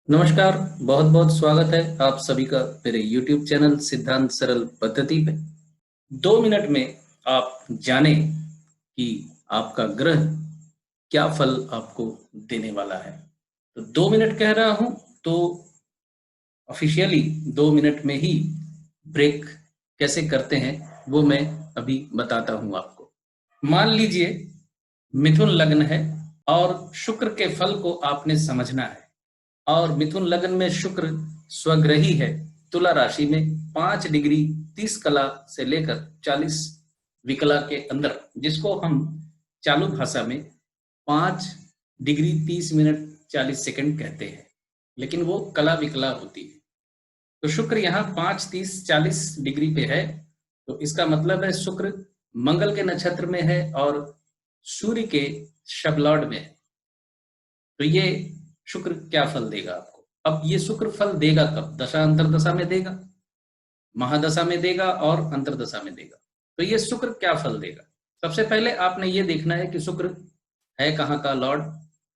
नमस्कार। बहुत बहुत स्वागत है आप सभी का मेरे YouTube चैनल सिद्धांत सरल पद्धति पे। 2 मिनट में आप जाने कि आपका ग्रह क्या फल आपको देने वाला है। तो 2 मिनट कह रहा हूं तो ऑफिशियली 2 मिनट में ही ब्रेक कैसे करते हैं वो मैं अभी बताता हूं आपको। मान लीजिए मिथुन लग्न है और शुक्र के फल को आपने समझना है। और मिथुन लग्न में शुक्र स्वग्रही है तुला राशि में 5 डिग्री 30 कला से लेकर 40 विकला के अंदर, जिसको हम चालू भाषा में 5 डिग्री 30 मिनट 40 सेकंड कहते हैं, लेकिन वो कला विकला होती है। तो शुक्र यहाँ 5 30 40 डिग्री पे है। तो इसका मतलब है शुक्र मंगल के नक्षत्र में है और सूर्य के शबलॉड में है। तो ये शुक्र क्या फल देगा आपको। अब ये शुक्र फल देगा कब? दशा अंतरदशा में देगा, महादशा में देगा और अंतरदशा में देगा। तो ये शुक्र क्या फल देगा? सबसे पहले आपने ये देखना है कि शुक्र है कहाँ का लॉर्ड,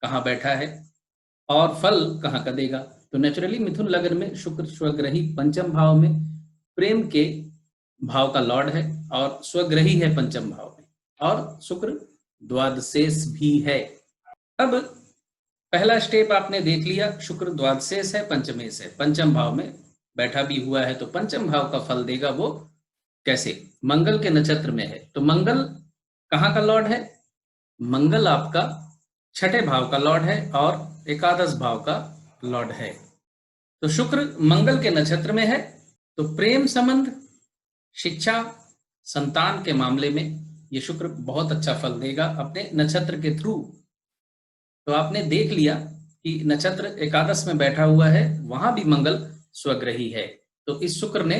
कहाँ बैठा है और फल कहाँ का देगा। तो नेचुरली मिथुन लग्न में शुक्र स्वग्रही पंचम भाव में प्रेम के भाव का लॉर्ड है और स्वग्रही है पंचम भाव में, और शुक्र द्वादशेष भी है। अब पहला स्टेप आपने देख लिया, शुक्र द्वादशेष है, पंचमेश है, पंचम भाव में बैठा भी हुआ है। तो पंचम भाव का फल देगा वो कैसे? मंगल के नक्षत्र में है। तो मंगल कहाँ का लॉर्ड है? मंगल आपका छठे भाव का लॉर्ड है और एकादश भाव का लॉर्ड है। तो शुक्र मंगल के नक्षत्र में है, तो प्रेम संबंध, शिक्षा, संतान के मामले में ये शुक्र बहुत अच्छा फल देगा अपने नक्षत्र के थ्रू। तो आपने देख लिया कि नक्षत्र एकादश में बैठा हुआ है, वहां भी मंगल स्वग्रही है। तो इस शुक्र ने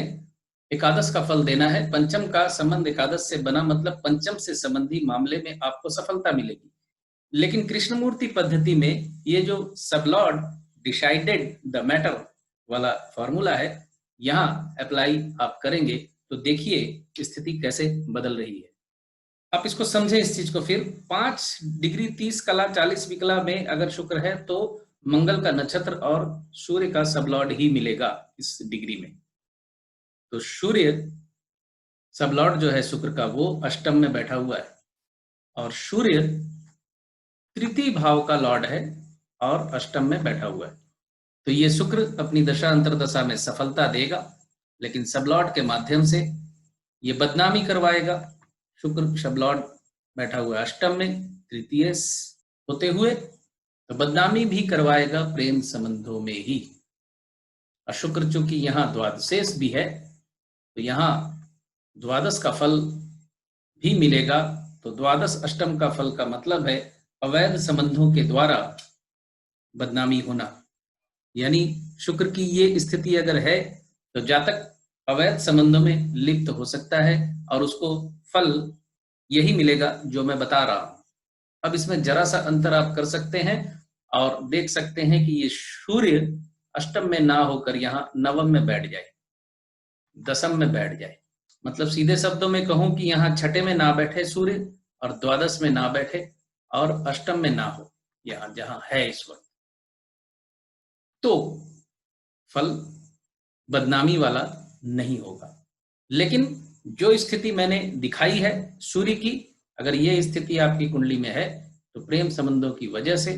एकादश का फल देना है। पंचम का संबंध एकादश से बना, मतलब पंचम से संबंधी मामले में आपको सफलता मिलेगी। लेकिन कृष्णमूर्ति पद्धति में ये जो सबलॉर्ड डिसाइडेड द मैटर वाला फॉर्मूला है, यहाँ अप्लाई आप करेंगे तो देखिए स्थिति कैसे बदल रही है। आप इसको समझें इस चीज को। फिर 5 डिग्री 30 कला 40 विकला में अगर शुक्र है तो मंगल का नक्षत्र और सूर्य का सबलॉर्ड ही मिलेगा इस डिग्री में। तो सूर्य सबलॉर्ड जो है शुक्र का वो अष्टम में बैठा हुआ है और सूर्य तृतीय भाव का लॉर्ड है और अष्टम में बैठा हुआ है। तो ये शुक्र अपनी दशा अंतरदशा में सफलता देगा, लेकिन सबलॉर्ड के माध्यम से ये बदनामी करवाएगा। शुक्र सबलॉर्ड बैठा हुआ है अष्टम में तृतीय होते हुए, तो बदनामी भी करवाएगा प्रेम संबंधों में ही। और शुक्र चूंकि यहाँ द्वादशेष भी है, तो यहाँ द्वादश का फल भी मिलेगा। तो द्वादश अष्टम का फल का मतलब है अवैध संबंधों के द्वारा बदनामी होना। यानी शुक्र की ये स्थिति अगर है तो जातक अवैध संबंधों में लिप्त हो सकता है और उसको फल यही मिलेगा जो मैं बता रहा हूं। अब इसमें जरा सा अंतर आप कर सकते हैं और देख सकते हैं कि ये सूर्य अष्टम में ना होकर यहाँ नवम में बैठ जाए, दसम में बैठ जाए। मतलब सीधे शब्दों में कहूं कि यहाँ छठे में ना बैठे सूर्य और द्वादश में ना बैठे और अष्टम में ना हो, यहाँ जहां है इस वक्त, तो फल बदनामी वाला नहीं होगा। लेकिन जो स्थिति मैंने दिखाई है सूर्य की, अगर ये स्थिति आपकी कुंडली में है तो प्रेम संबंधों की वजह से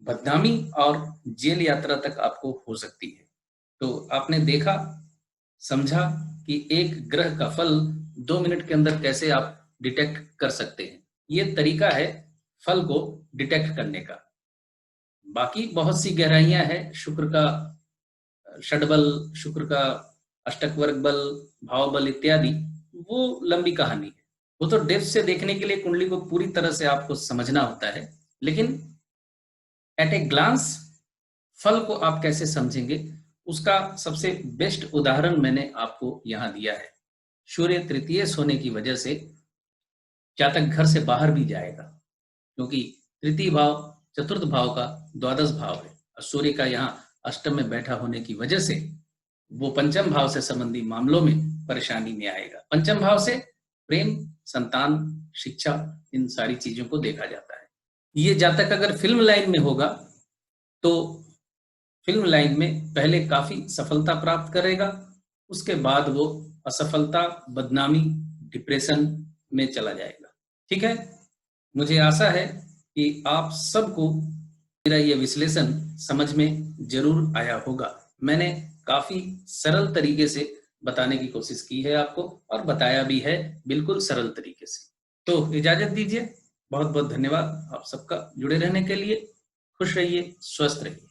बदनामी और जेल यात्रा तक आपको हो सकती है। तो आपने देखा, समझा कि एक ग्रह का फल 2 मिनट के अंदर कैसे आप डिटेक्ट कर सकते हैं। ये तरीका है फल को डिटेक्ट करने का। बाकी बहुत सी गहराइयां हैं शुक्र का षडबल, शुक्र का अष्टक वर्ग बल, भाव बल इत्यादि, वो लंबी कहानी है। वो तो डेप्थ से देखने के लिए कुंडली को पूरी तरह से आपको समझना होता है। लेकिन एट ए ग्लांस फल को आप कैसे समझेंगे, उसका सबसे बेस्ट उदाहरण मैंने आपको यहां दिया है। सूर्य तृतीय होने की वजह से जातक घर से बाहर भी जाएगा, क्योंकि तृतीय भाव चतुर्थ भाव का द्वादश भाव है और सूर्य का यहाँ अष्टम में बैठा होने की वजह से वो पंचम भाव से संबंधी मामलों में परेशानी में आएगा। पंचम भाव से प्रेम, संतान, शिक्षा, इन सारी चीजों को देखा जाता है। ये जातक अगर फिल्म लाइन में होगा तो फिल्म लाइन में पहले काफी सफलता प्राप्त करेगा, उसके बाद वो असफलता, बदनामी, डिप्रेशन में चला जाएगा। ठीक है, मुझे आशा है कि आप सबको मेरा ये विश्लेषण समझ में जरूर आया होगा। मैंने काफी सरल तरीके से बताने की कोशिश की है आपको, और बताया भी है बिल्कुल सरल तरीके से। तो इजाजत दीजिए, बहुत बहुत धन्यवाद आप सबका जुड़े रहने के लिए। खुश रहिए, स्वस्थ रहिए।